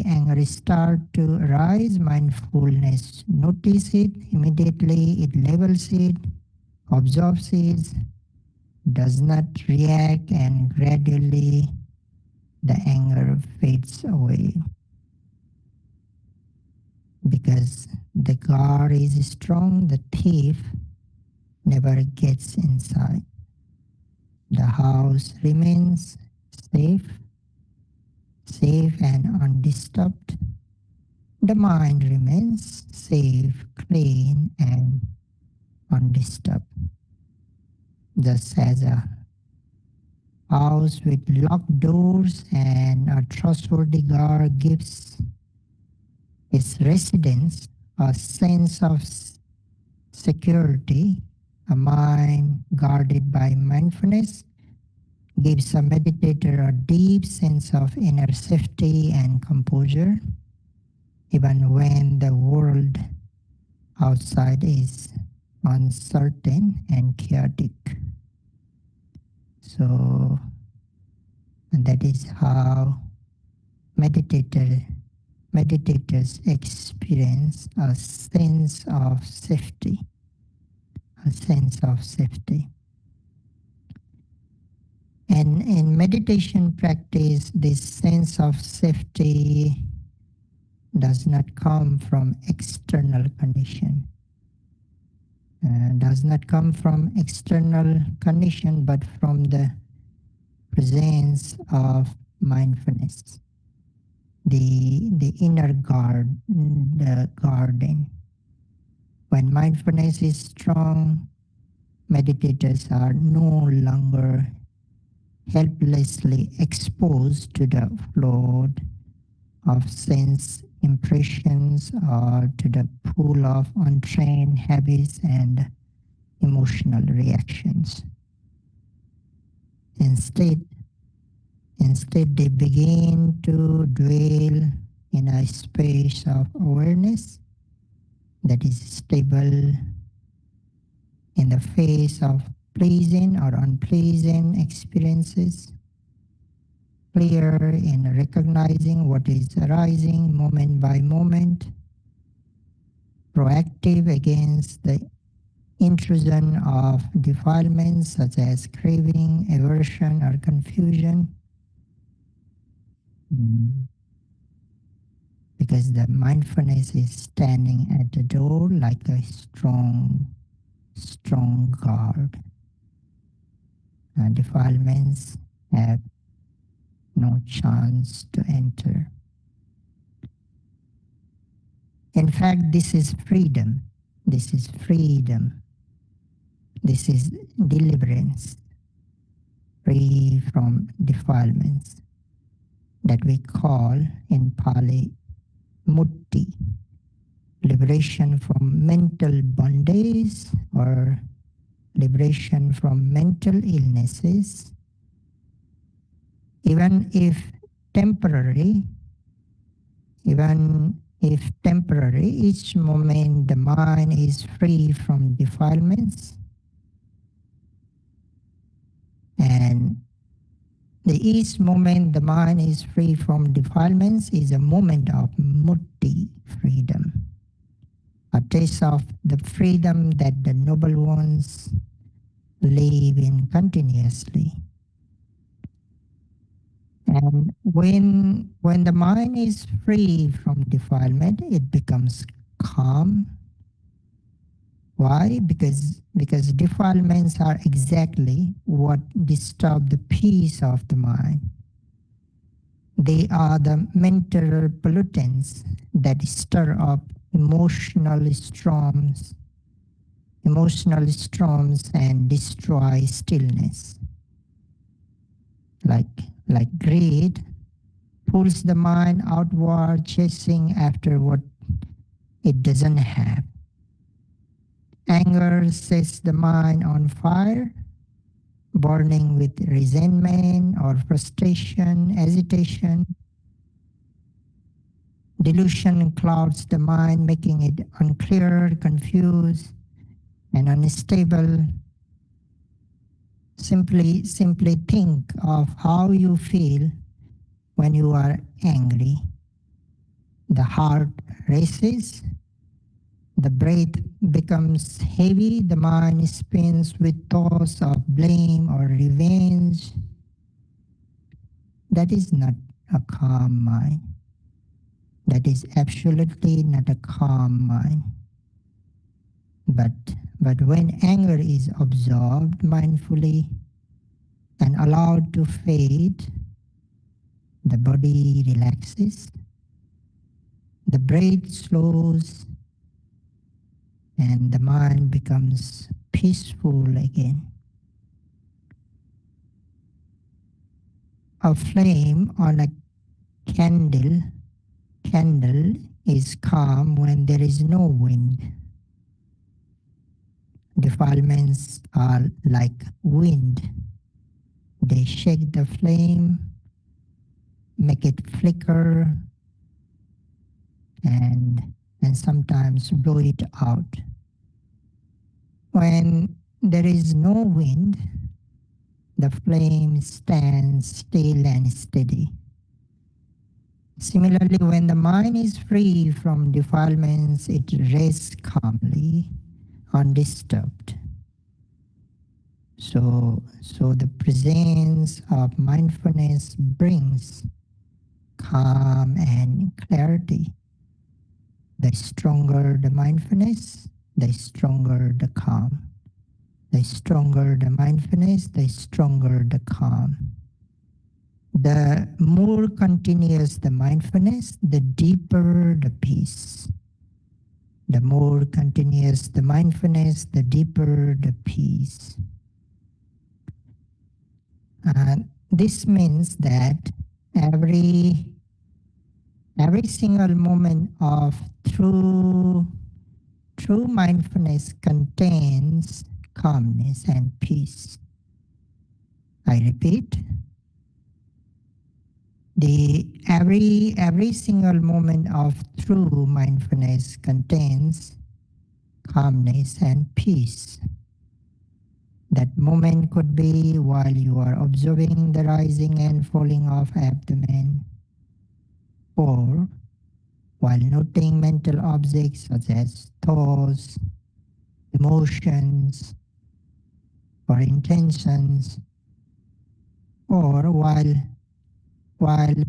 anger starts to arise, mindfulness notice it immediately, it labels it, observes it, does not react, and gradually the anger fades away. Because the guard is strong, the thief never gets inside. The house remains safe and undisturbed. The mind remains safe, clean, and undisturbed. Just as a house with locked doors and a trustworthy guard gives its residents a sense of security, a mind guarded by mindfulness gives a meditator a deep sense of inner safety and composure, even when the world outside is uncertain and chaotic. So, and that is how meditators experience a sense of safety. A sense of safety. And in meditation practice, this sense of safety does not come from external condition. Does not come from external condition, but from the presence of mindfulness. The inner garden. When mindfulness is strong, meditators are no longer helplessly exposed to the flood of sense impressions or to the pool of untrained habits and emotional reactions. Instead, they begin to dwell in a space of awareness that is stable in the face of pleasant or unpleasant experiences, clear in recognizing what is arising moment by moment, proactive against the intrusion of defilements such as craving, aversion, or confusion. Because the mindfulness is standing at the door like a strong guard. Defilements have no chance to enter. In fact, this is freedom. This is freedom. This is deliverance, free from defilements that we call in Pali mutti, liberation from mental bondage or liberation from mental illnesses, even if temporary, each moment the mind is free from defilements, and each moment the mind is free from defilements is a moment of mutti, freedom, a taste of the freedom that the noble ones live in continuously. And when the mind is free from defilement, it becomes calm. Why? Because defilements are exactly what disturb the peace of the mind. They are the mental pollutants that stir up emotional storms and destroy stillness. Like greed pulls the mind outward, chasing after what it doesn't have. Anger sets the mind on fire, burning with resentment or frustration, agitation. Delusion clouds the mind, making it unclear, confused, and unstable. Simply think of how you feel When you are angry, the heart races, the breath becomes heavy, the mind spins with thoughts of blame or revenge. That is not a calm mind. That is absolutely not a calm mind. But, but when anger is observed mindfully and allowed to fade, the body relaxes, the breath slows, and the mind becomes peaceful again. A flame on a candle candle is calm when there is no wind. Defilements are like wind. They shake the flame, make it flicker, and sometimes blow it out. When there is no wind, the flame stands still and steady. Similarly, when the mind is free from defilements, it rests calmly, undisturbed. So the presence of mindfulness brings calm and clarity. The stronger the mindfulness, the stronger the calm. The stronger the mindfulness, the stronger the calm. The more continuous the mindfulness, the deeper the peace. The more continuous the mindfulness, the deeper the peace. This means that every single moment of true mindfulness contains calmness and peace. I repeat, every single moment of true mindfulness contains calmness and peace. That moment could be while you are observing the rising and falling of abdomen, or while noting mental objects such as thoughts, emotions, or intentions, or while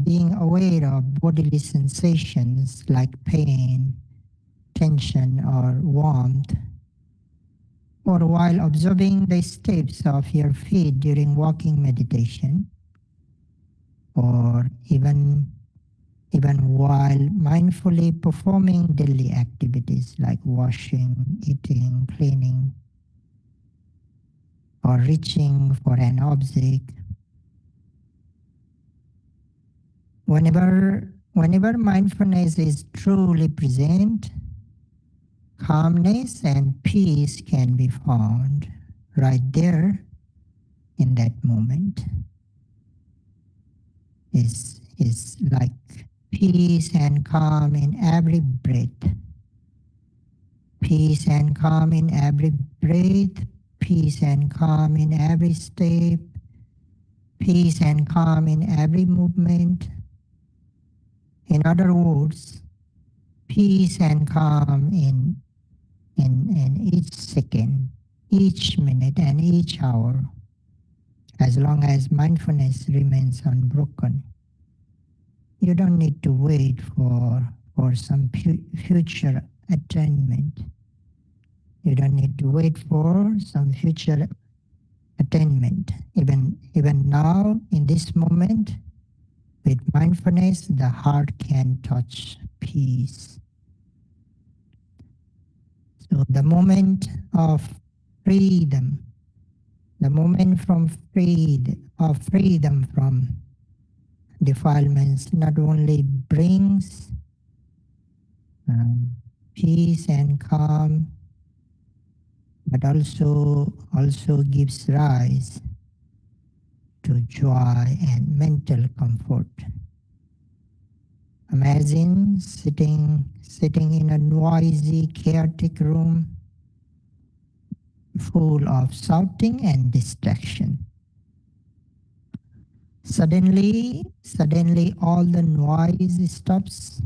being aware of bodily sensations like pain, tension, or warmth, or while observing the steps of your feet during walking meditation, or even while mindfully performing daily activities like washing, eating, cleaning, or reaching for an object. Whenever mindfulness is truly present, calmness and peace can be found right there in that moment. Is like peace and calm in every breath. Peace and calm in every breath. Peace and calm in every step. Peace and calm in every movement. In other words, peace and calm in each second, each minute, and each hour, as long as mindfulness remains unbroken. You don't need to wait for some future attainment. You don't need to wait for some future attainment. Even now, in this moment, with mindfulness, the heart can touch peace. So the moment of freedom, the moment of freedom from defilements not only brings peace and calm, but also gives rise to joy and mental comfort. Imagine sitting in a noisy, chaotic room full of shouting and distraction. Suddenly all the noise stops.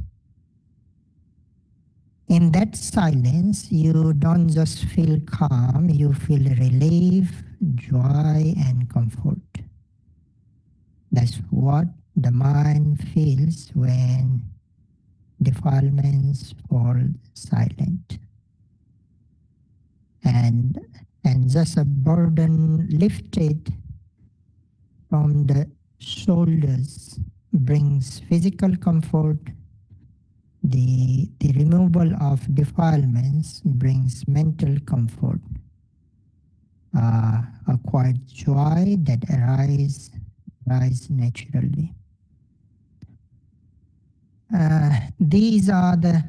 In that silence, you don't just feel calm, you feel relief, joy, and comfort. That's what the mind feels when defilements fall silent. And, and just a burden lifted from the shoulders brings physical comfort. The removal of defilements brings mental comfort, a quiet joy that arises naturally. Uh, these are the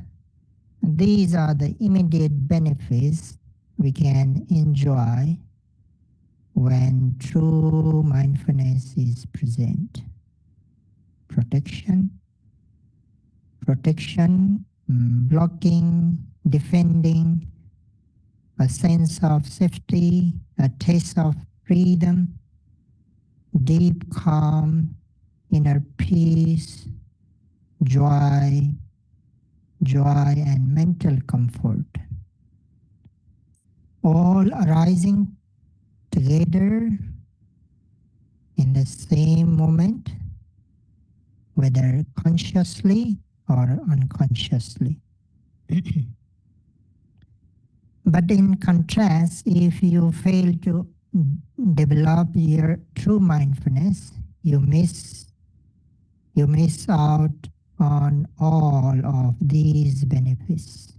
these are the immediate benefits we can enjoy when true mindfulness is present. Protection, blocking, defending, a sense of safety, a taste of freedom, deep calm, inner peace, joy, and mental comfort, all arising together in the same moment, whether consciously or unconsciously. But in contrast, if you fail to develop your true mindfulness, you miss out on all of these benefits.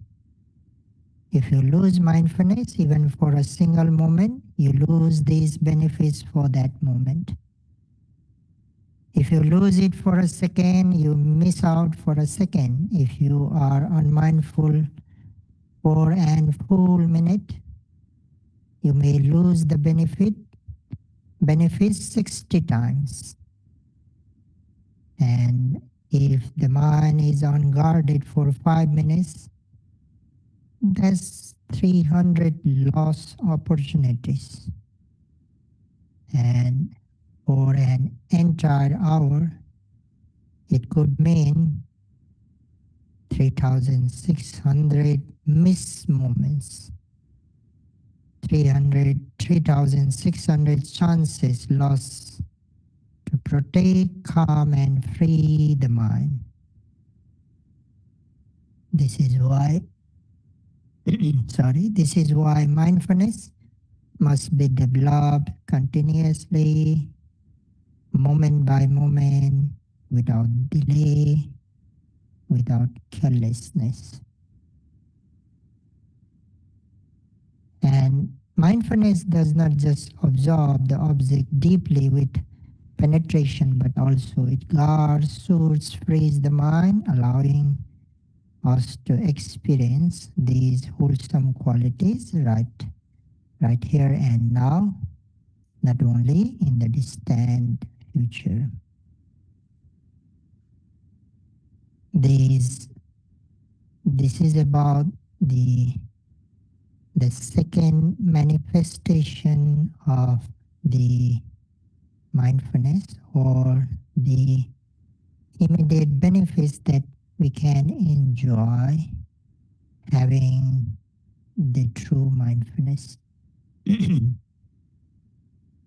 If you lose mindfulness even for a single moment, you lose these benefits for that moment. If you lose it for a second, you miss out for a second. If you are unmindful for an full minute, you may lose the benefits 60 times. And if the mind is unguarded for 5 minutes, that's 300 lost opportunities. And for an entire hour, it could mean 3,600 missed moments, 3,600 chances lost to protect, calm, and free the mind. This is why, this is why mindfulness must be developed continuously, moment by moment, without delay, without carelessness. And mindfulness does not just absorb the object deeply with penetration, but also it guards, soothes, frees the mind, allowing us to experience these wholesome qualities right here and now, not only in the distant future. These, this is about the second manifestation of the mindfulness, or the immediate benefits that we can enjoy having the true mindfulness.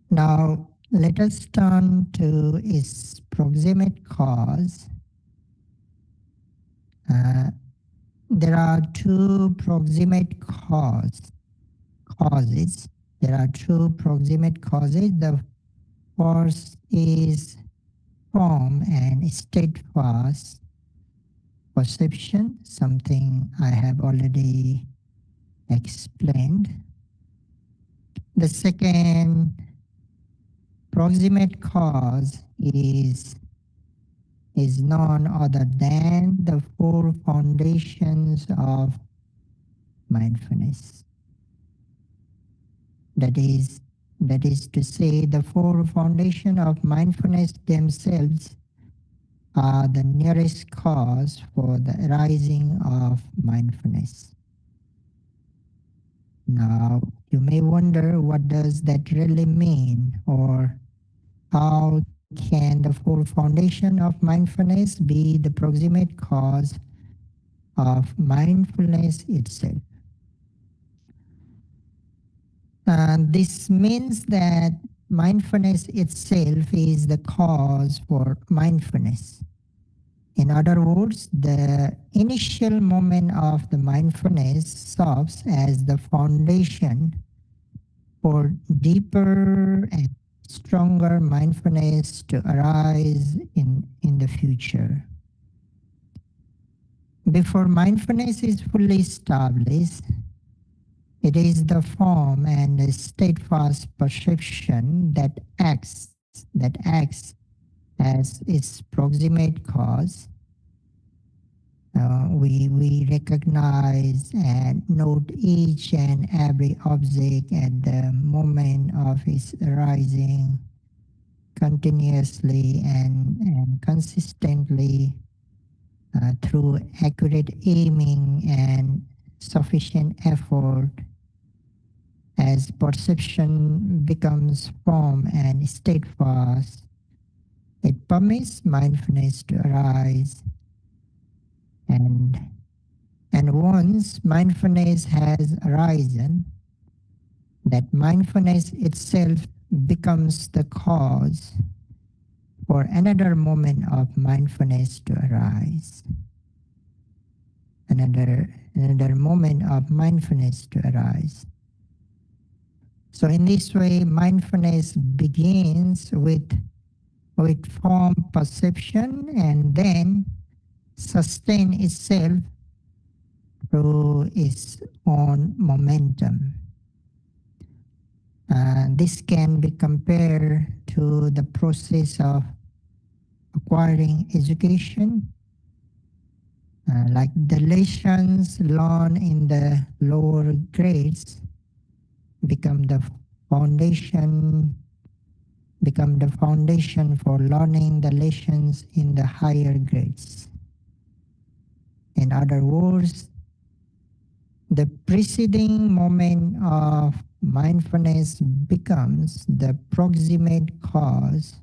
Now, let us turn to its proximate cause. There are two proximate causes. There are two proximate causes. The first is form and steadfast perception, something I have already explained. The second proximate cause is none other than the four foundations of mindfulness. That is to say, the four foundations of mindfulness themselves are the nearest cause for the arising of mindfulness. Now, you may wonder, what does that really mean, or how can the full foundation of mindfulness be the proximate cause of mindfulness itself? This means that mindfulness itself is the cause for mindfulness. In other words, the initial moment of the mindfulness serves as the foundation for deeper and stronger mindfulness to arise in the future. Before mindfulness is fully established, it is the form and the steadfast perception that acts as its proximate cause. We recognize and note each and every object at the moment of its arising continuously and consistently through accurate aiming and sufficient effort. As perception becomes firm and steadfast, it permits mindfulness to arise. And, and once mindfulness has arisen, that mindfulness itself becomes the cause for another moment of mindfulness to arise. Another moment of mindfulness to arise. So in this way, mindfulness begins with form perception and then sustain itself through its own momentum. This can be compared to the process of acquiring education, like the lessons learned in the lower grades become the foundation for learning the lessons in the higher grades. In other words, the preceding moment of mindfulness becomes the proximate cause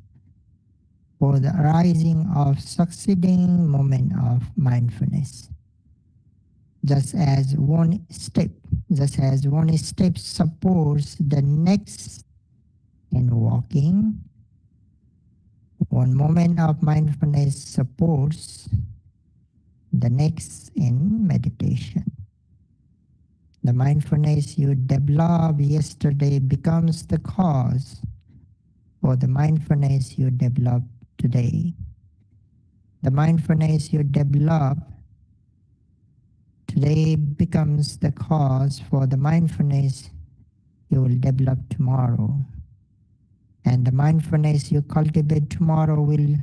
for the arising of succeeding moment of mindfulness. Just as one step supports the next in walking, one moment of mindfulness supports the next in meditation. The mindfulness you developed yesterday becomes the cause for the mindfulness you develop today. The mindfulness you develop today becomes the cause for the mindfulness you will develop tomorrow. And the mindfulness you cultivate tomorrow will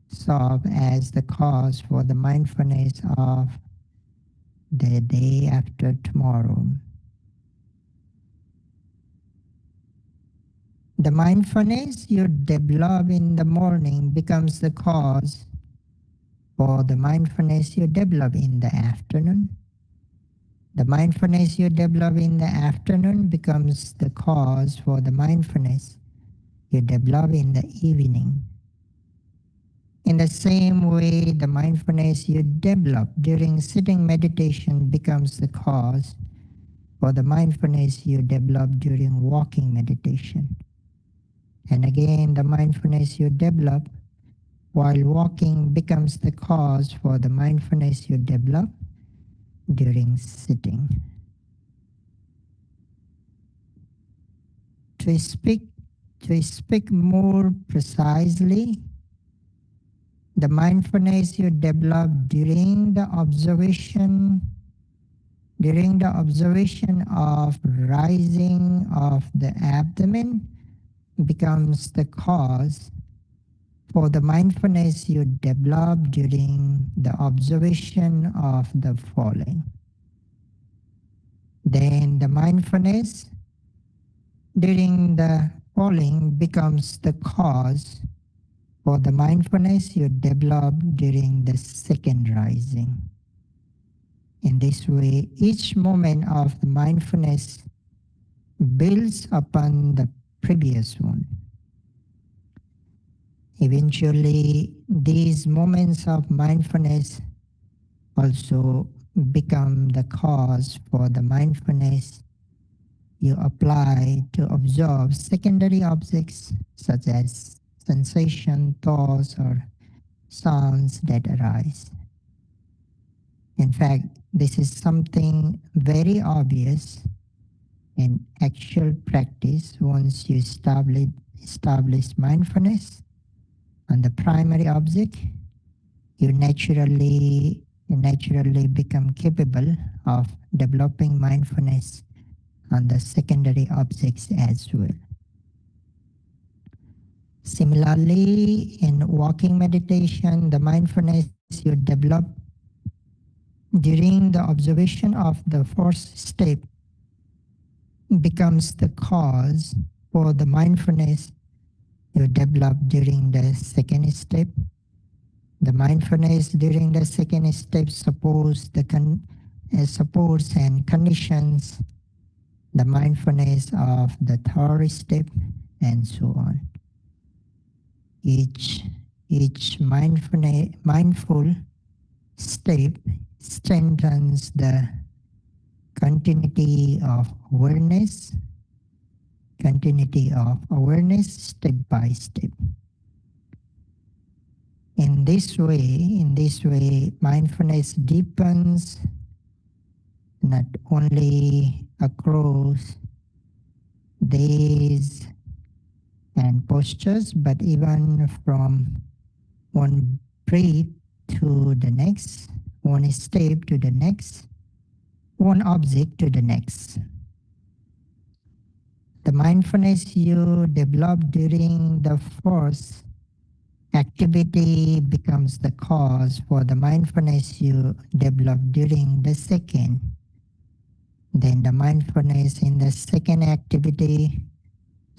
serve as the cause for the mindfulness of the day after tomorrow. The mindfulness you develop in the morning becomes the cause for the mindfulness you develop in the afternoon. The mindfulness you develop in the afternoon becomes the cause for the mindfulness you develop in the evening. In the same way, the mindfulness you develop during sitting meditation becomes the cause for the mindfulness you develop during walking meditation. And again, the mindfulness you develop while walking becomes the cause for the mindfulness you develop during sitting. To speak more precisely, the mindfulness you develop during the observation of rising of the abdomen becomes the cause for the mindfulness you develop during the observation of the falling. Then the mindfulness during the falling becomes the cause for the mindfulness you develop during the second rising. In this way, each moment of the mindfulness builds upon the previous one. Eventually, these moments of mindfulness also become the cause for the mindfulness you apply to observe secondary objects such as sensation, thoughts, or sounds that arise. In fact, this is something very obvious in actual practice. Once you establish mindfulness on the primary object, you naturally become capable of developing mindfulness on the secondary objects as well. Similarly, in walking meditation, the mindfulness you develop during the observation of the first step becomes the cause for the mindfulness you develop during the second step. The mindfulness during the second step supports and conditions the mindfulness of the third step, and so on. Each mindful step strengthens the continuity of awareness step by step. In this way, mindfulness deepens not only across days and postures, but even from one breath to the next, one step to the next, one object to the next. The mindfulness you develop during the first activity becomes the cause for the mindfulness you develop during the second. Then the mindfulness in the second activity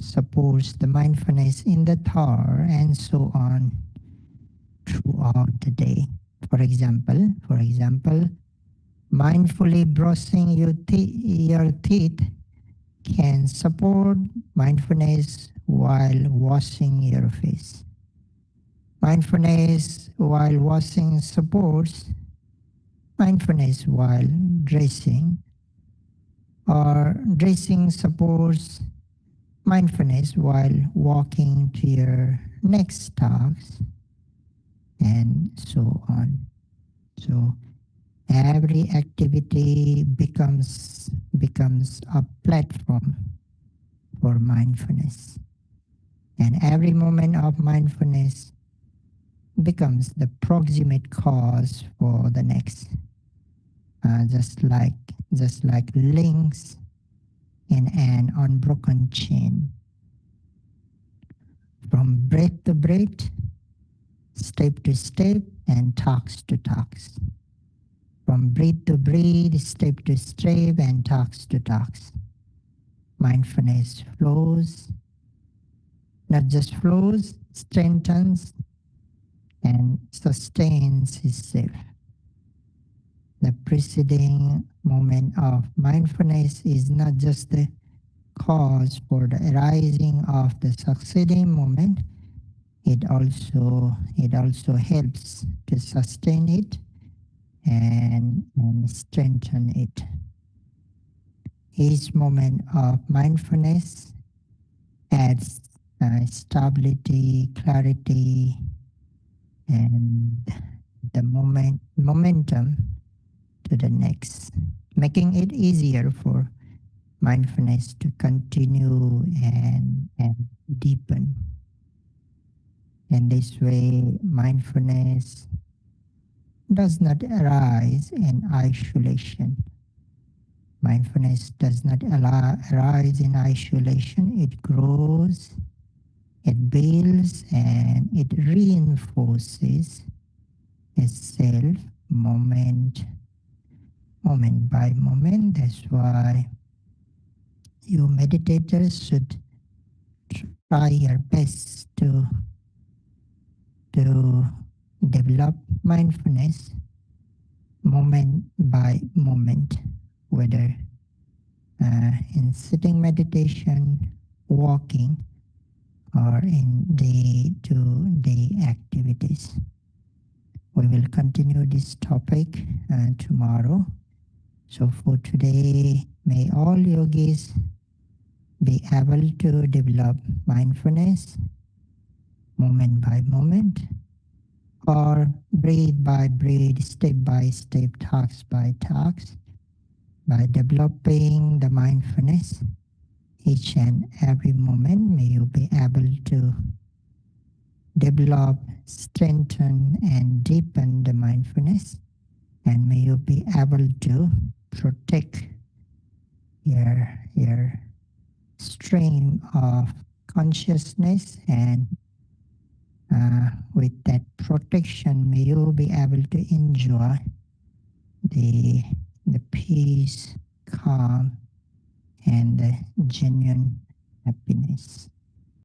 supports the mindfulness in the third, and so on throughout the day. For example, mindfully brushing your teeth can support mindfulness while washing your face. Mindfulness while washing supports mindfulness while dressing, or dressing supports mindfulness while walking to your next task, and so on. So every activity becomes a platform for mindfulness, and every moment of mindfulness becomes the proximate cause for the next. Just like links in an unbroken chain. From breath to breath, step to step, and talks to talks. From breath to breath, step to step, and talks to talks. Mindfulness flows, not just flows, strengthens and sustains itself. The preceding moment of mindfulness is not just the cause for the arising of the succeeding moment, it also helps to sustain it and strengthen it. Each moment of mindfulness adds stability, clarity, and the momentum to the next, making it easier for mindfulness to continue and deepen. In this way, mindfulness does not arise in isolation. Mindfulness does not arise in isolation. It grows, it builds, and it reinforces itself moment by moment. That's why you meditators should try your best to develop mindfulness moment by moment, whether in sitting meditation, walking, or in day-to-day opportunities. We will continue this topic tomorrow. So for today, may all yogis be able to develop mindfulness moment by moment, or breathe by breathe, step by step, talks by talks, by developing the mindfulness each and every moment. May you be able to develop, strengthen, and deepen the mindfulness, and may you be able to protect your stream of consciousness, and with that protection, may you be able to enjoy the peace, calm, and the genuine happiness.